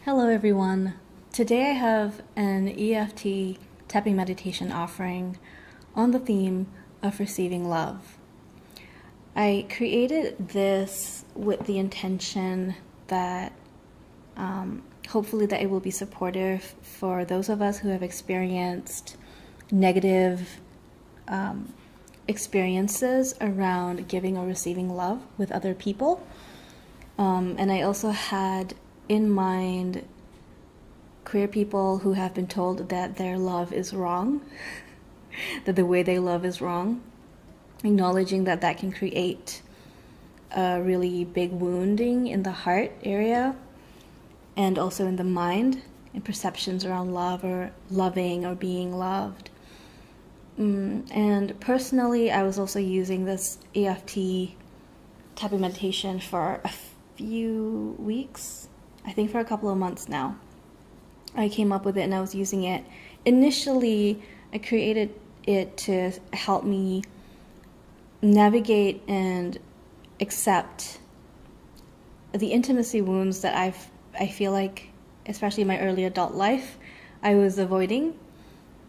Hello everyone. Today I have an EFT tapping meditation offering on the theme of receiving love. I created this with the intention that hopefully that it will be supportive for those of us who have experienced negative experiences around giving or receiving love with other people. And I also had in mind queer people who have been told that their love is wrong, that the way they love is wrong, acknowledging that that can create a really big wounding in the heart area and also in the mind and perceptions around love or loving or being loved. And personally, I was also using this EFT tapping meditation for a few weeks, I think for a couple of months now. I came up with it and I was using it. Initially, I created it to help me navigate and accept the intimacy wounds that I feel like, especially in my early adult life, I was avoiding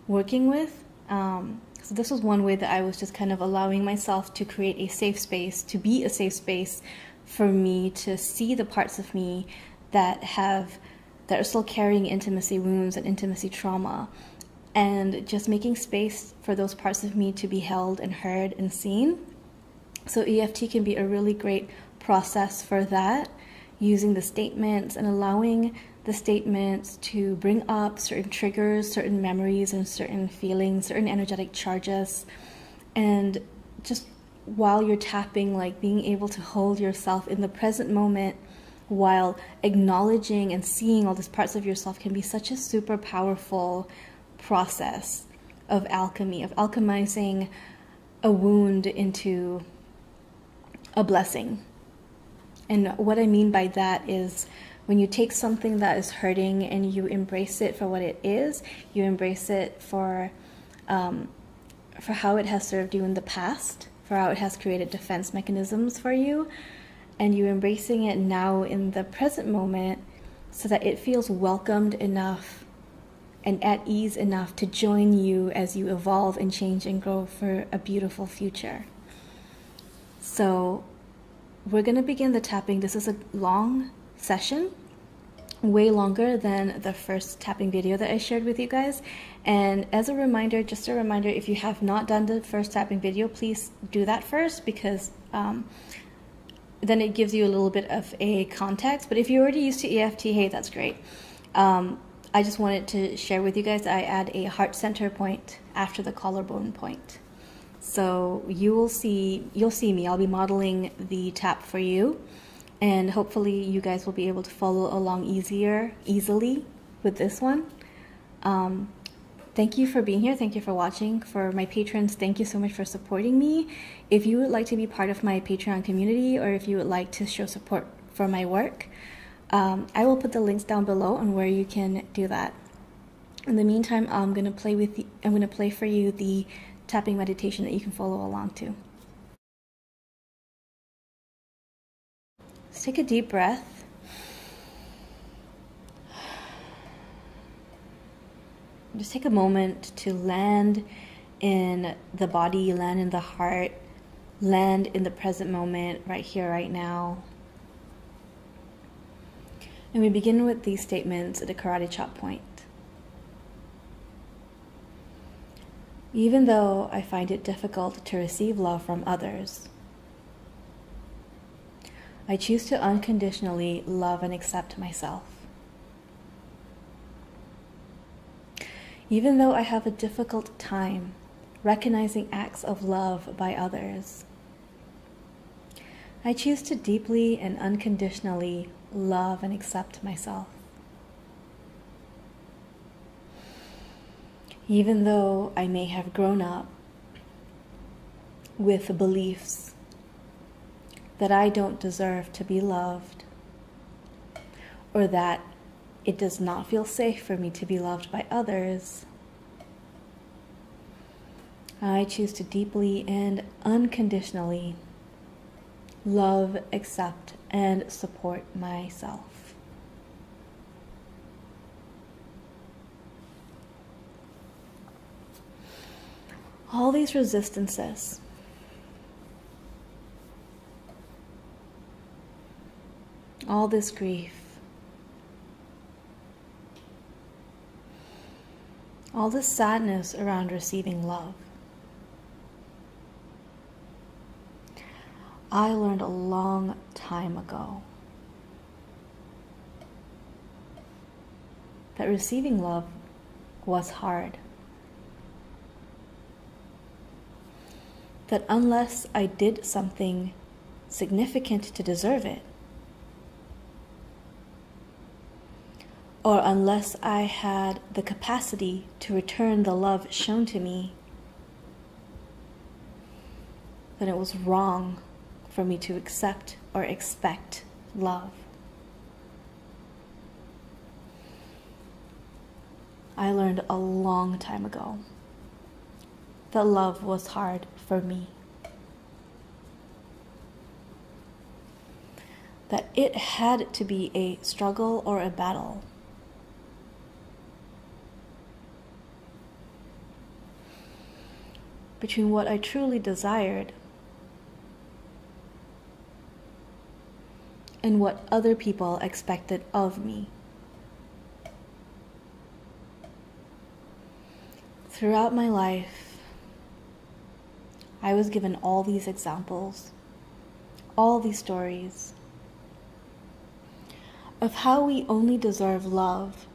working with. So this was one way that I was just kind of allowing myself to create a safe space, to be a safe space for me to see the parts of me that are still carrying intimacy wounds and intimacy trauma, and just making space for those parts of me to be held and heard and seen. So EFT can be a really great process for that, using the statements and allowing the statements to bring up certain triggers, certain memories, and certain feelings, certain energetic charges. And just while you're tapping, like being able to hold yourself in the present moment while acknowledging and seeing all these parts of yourself can be such a super powerful process of alchemy, of alchemizing a wound into a blessing. And what I mean by that is when you take something that is hurting and you embrace it for what it is, you embrace it for how it has served you in the past, for how it has created defense mechanisms for you, and you embracing it now in the present moment so that it feels welcomed enough and at ease enough to join you as you evolve and change and grow for a beautiful future. So we're going to begin the tapping. This is a long session, way longer than the first tapping video that I shared with you guys. And as a reminder, just a reminder, if you have not done the first tapping video, please do that first, because then it gives you a little bit of a context. But if you're already used to EFT, hey, that's great. I just wanted to share with you guys that I add a heart center point after the collarbone point. So you'll see me. I'll be modeling the tap for you, and hopefully you guys will be able to follow along easily with this one. Thank you for being here. Thank you for watching. For my patrons, thank you so much for supporting me. If you would like to be part of my Patreon community, or if you would like to show support for my work, I will put the links down below on where you can do that. In the meantime, I'm gonna play for you the tapping meditation that you can follow along to. Let's take a deep breath. Just take a moment to land in the body, land in the heart, land in the present moment, right here, right now. And we begin with these statements at a karate chop point. Even though I find it difficult to receive love from others, I choose to unconditionally love and accept myself. Even though I have a difficult time recognizing acts of love by others, I choose to deeply and unconditionally love and accept myself. Even though I may have grown up with beliefs that I don't deserve to be loved, or that it does not feel safe for me to be loved by others, I choose to deeply and unconditionally love, accept, and support myself. all these resistances, all this grief, all this sadness around receiving love. I learned a long time ago that receiving love was hard. That unless I did something significant to deserve it, or unless I had the capacity to return the love shown to me, then it was wrong for me to accept or expect love. I learned a long time ago that love was hard for me. That it had to be a struggle or a battle. Between what I truly desired and what other people expected of me. Throughout my life, I was given all these examples, all these stories of how we only deserve love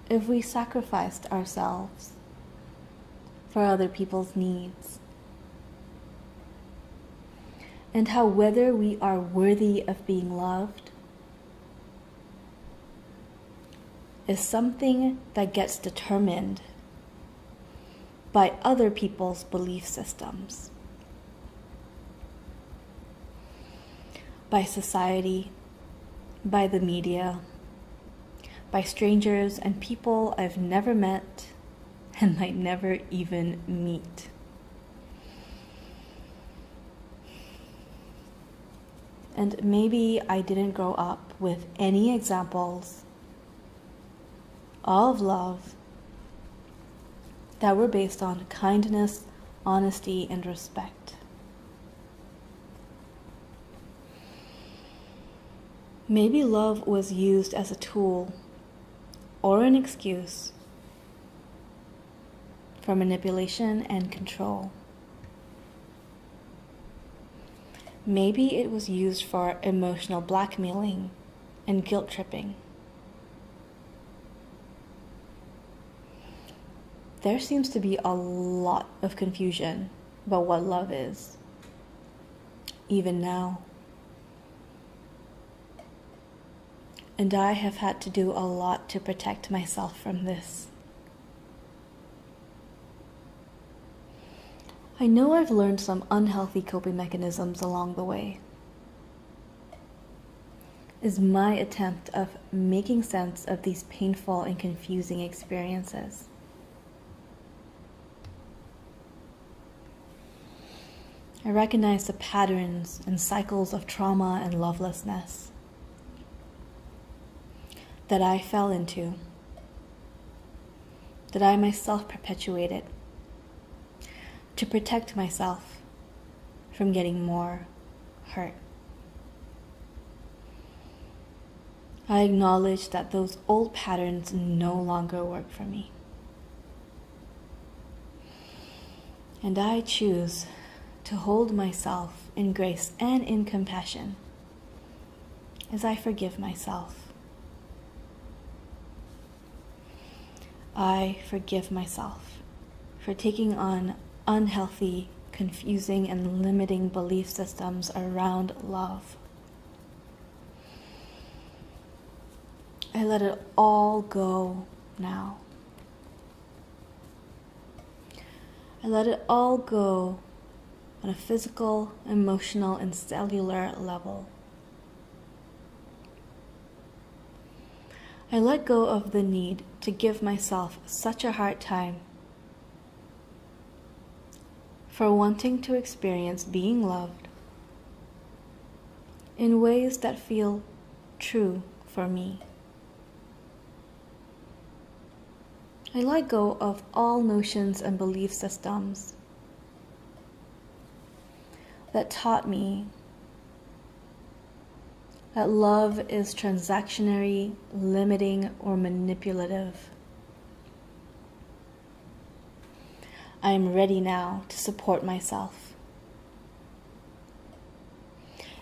if we sacrificed ourselves for other people's needs. And how whether we are worthy of being loved is something that gets determined by other people's belief systems, by society, by the media, by strangers and people I've never met and might never even meet. And maybe I didn't grow up with any examples of love that were based on kindness, honesty, and respect. Maybe love was used as a tool or an excuse for manipulation and control. Maybe it was used for emotional blackmailing and guilt tripping. There seems to be a lot of confusion about what love is, even now. And I have had to do a lot to protect myself from this. I know I've learned some unhealthy coping mechanisms along the way. Is my attempt of making sense of these painful and confusing experiences. I recognize the patterns and cycles of trauma and lovelessness that I fell into, that I myself perpetuated to protect myself from getting more hurt. I acknowledge that those old patterns no longer work for me. And I choose to hold myself in grace and in compassion as I forgive myself. I forgive myself for taking on unhealthy, confusing, and limiting belief systems around love. I let it all go now. I let it all go on a physical, emotional, and cellular level. I let go of the need to give myself such a hard time for wanting to experience being loved in ways that feel true for me. I let go of all notions and belief systems that taught me that love is transactionary, limiting, or manipulative. I am ready now to support myself,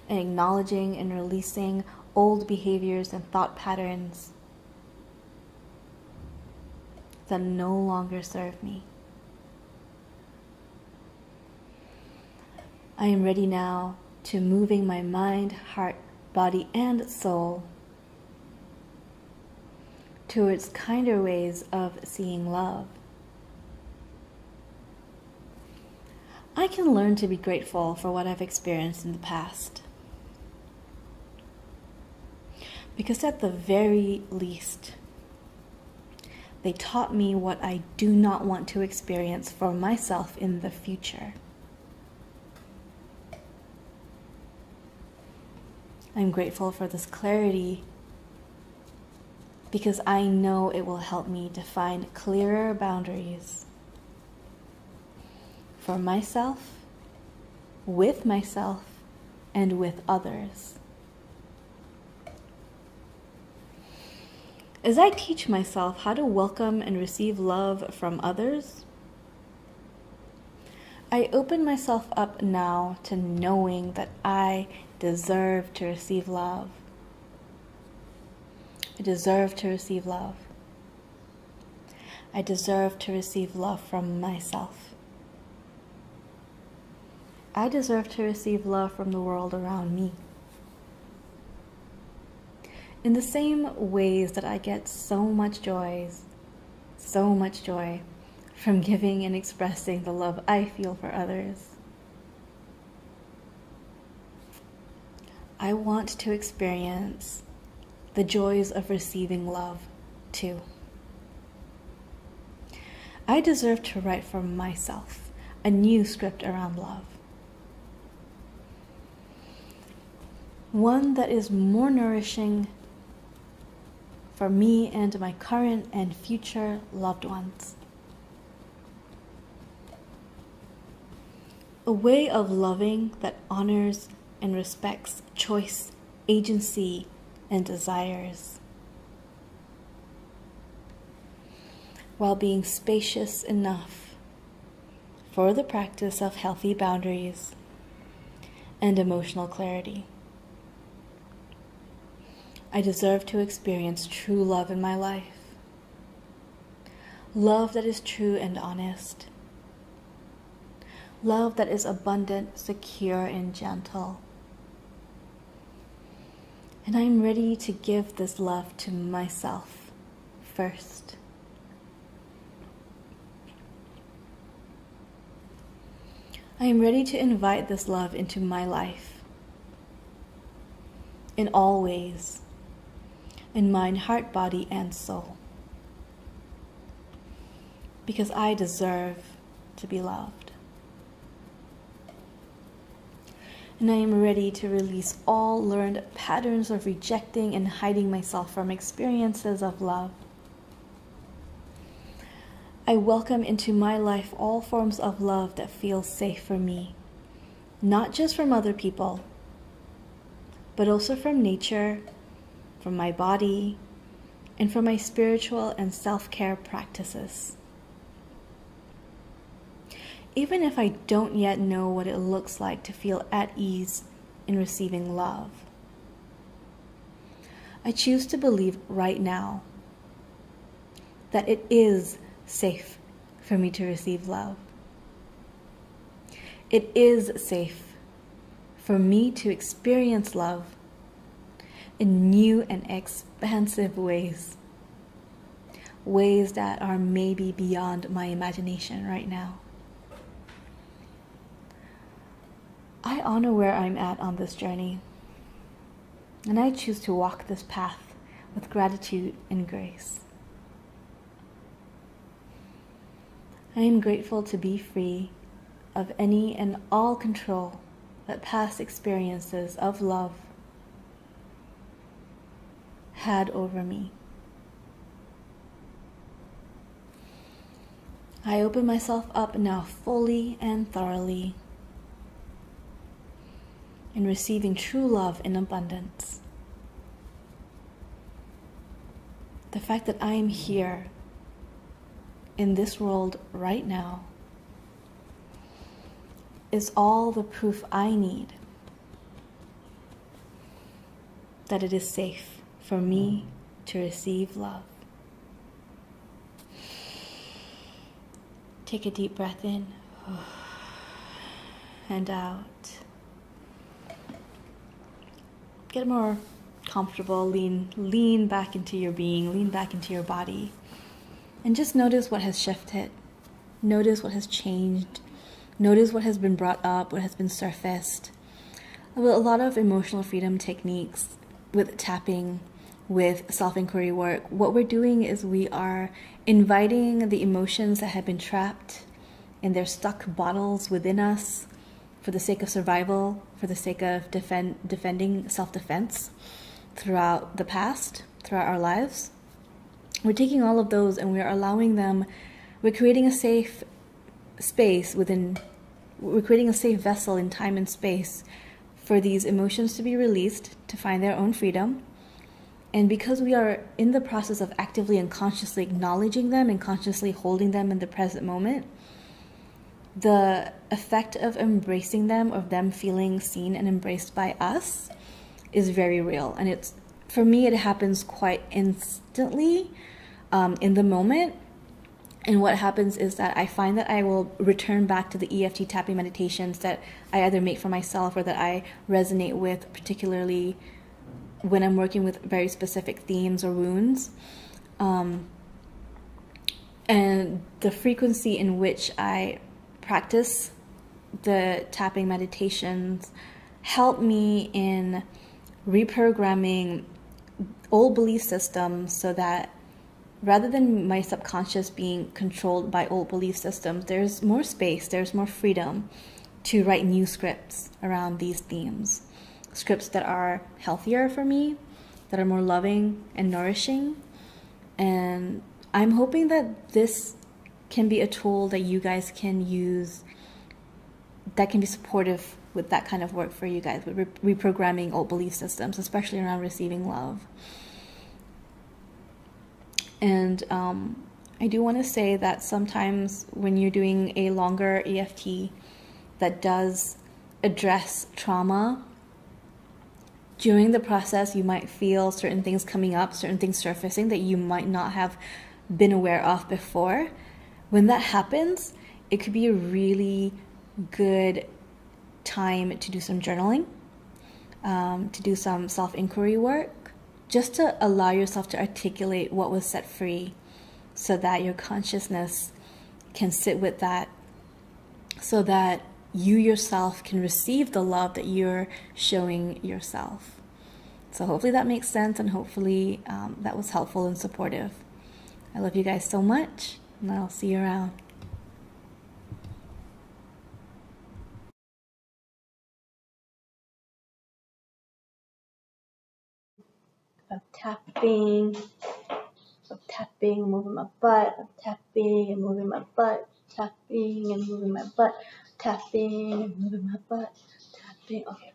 and acknowledging and releasing old behaviors and thought patterns that no longer serve me. I am ready now to moving my mind, heart, body, and soul towards kinder ways of seeing love. I can learn to be grateful for what I've experienced in the past, because at the very least, they taught me what I do not want to experience for myself in the future. I'm grateful for this clarity because I know it will help me define clearer boundaries for myself, and with others. As I teach myself how to welcome and receive love from others, I open myself up now to knowing that I deserve to receive love. I deserve to receive love. I deserve to receive love from myself. I deserve to receive love from the world around me. In the same ways that I get so much joy from giving and expressing the love I feel for others. I want to experience the joys of receiving love too. I deserve to write for myself a new script around love. One that is more nourishing for me and my current and future loved ones. A way of loving that honors and respects choice, agency, and desires, while being spacious enough for the practice of healthy boundaries and emotional clarity. I deserve to experience true love in my life. Love that is true and honest. Love that is abundant, secure, and gentle. And I'm ready to give this love to myself first. I am ready to invite this love into my life in all ways, in mind, heart, body, and soul, because I deserve to be loved. And I am ready to release all learned patterns of rejecting and hiding myself from experiences of love. I welcome into my life all forms of love that feel safe for me, not just from other people, but also from nature, from my body, and from my spiritual and self-care practices. Even if I don't yet know what it looks like to feel at ease in receiving love, I choose to believe right now that it is safe for me to receive love. It is safe for me to experience love in new and expansive ways, ways that are maybe beyond my imagination right now. I honor where I'm at on this journey, and I choose to walk this path with gratitude and grace. I am grateful to be free of any and all control that past experiences of love had over me. I open myself up now fully and thoroughly in receiving true love in abundance. The fact that I am here in this world right now is all the proof I need that it is safe for me to receive love. Take a deep breath in and out. Get more comfortable, lean back into your being, lean back into your body, and just notice what has shifted. Notice what has changed. Notice what has been brought up, what has been surfaced. With a lot of emotional freedom techniques, with tapping, with self-inquiry work, what we're doing is we are inviting the emotions that have been trapped in their stuck bottles within us for the sake of survival, for the sake of defending self-defense throughout the past, throughout our lives. We're taking all of those and we're allowing them, we're creating a safe space we're creating a safe vessel in time and space for these emotions to be released, to find their own freedom. And because we are in the process of actively and consciously acknowledging them and consciously holding them in the present moment, the effect of embracing them, of them feeling seen and embraced by us, is very real. And it's, for me, it happens quite instantly in the moment. And what happens is that I find that I will return back to the EFT tapping meditations that I either make for myself or that I resonate with, particularly when I'm working with very specific themes or wounds. And the frequency in which I practice the tapping meditations help me in reprogramming old belief systems so that rather than my subconscious being controlled by old belief systems, there's more space, there's more freedom to write new scripts around these themes. Scripts that are healthier for me, that are more loving and nourishing. And I'm hoping that this can be a tool that you guys can use that can be supportive with that kind of work for you guys, with reprogramming old belief systems, especially around receiving love. And I do want to say that sometimes when you're doing a longer EFT that does address trauma, during the process you might feel certain things coming up, certain things surfacing that you might not have been aware of before. When that happens, it could be a really good time to do some journaling, to do some self-inquiry work, just to allow yourself to articulate what was set free so that your consciousness can sit with that, so that you yourself can receive the love that you're showing yourself. So hopefully that makes sense, and hopefully that was helpful and supportive. I love you guys so much, and I'll see you around. I'm tapping, moving my butt, I'm tapping and moving my butt, tapping and moving my butt, tapping and moving my butt, tapping. Okay.